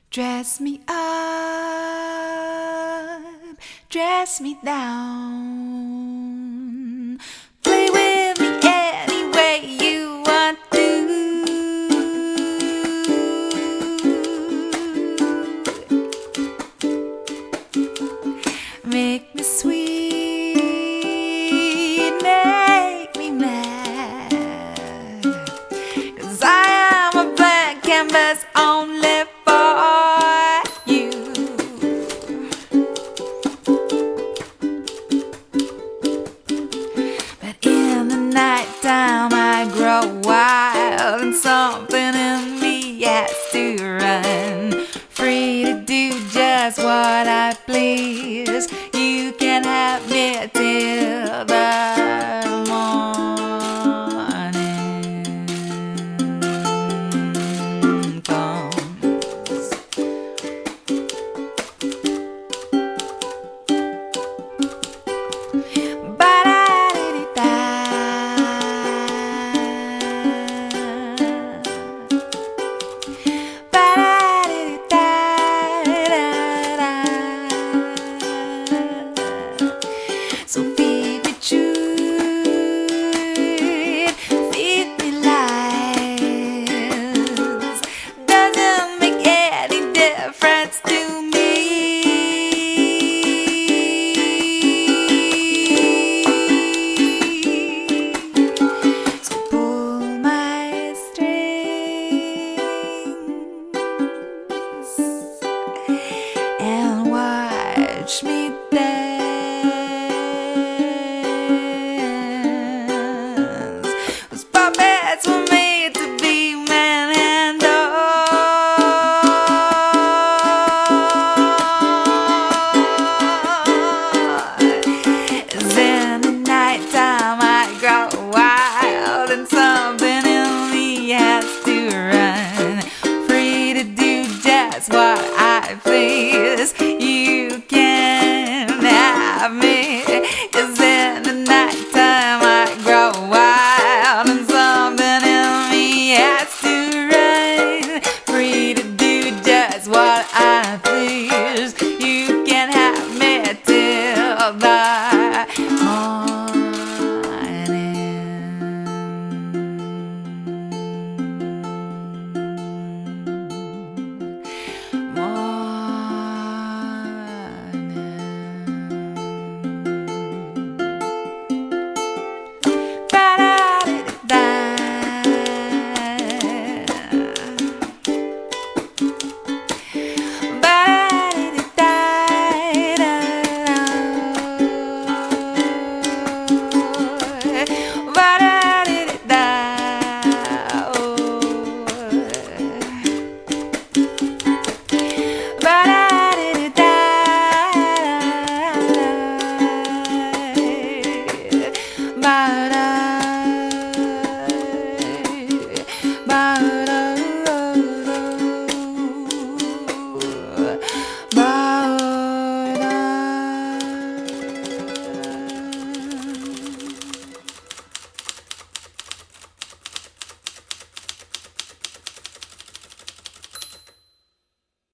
Dress me up, dress me down. Play with me any way you want to. Make me sweet, make me mad. 'Cause I am a blank canvas only for you. But in the nighttime I grow wild, and something in me has to run free to do just what I please. You can have me till the morning comes. Ba-da-dee-dee-da. So feed me truth, feed me lies. Doesn't make any difference to me. So pull my strings and watch me dance. 'Cause puppets were made to be manhandled. 'Cause in the nighttime I grow wild, and something in me has to run free to do just what I please. You can have me, 'cause in the nighttime I grow wild, and something in me has to run free to do just what I please. You can have me till the Bye.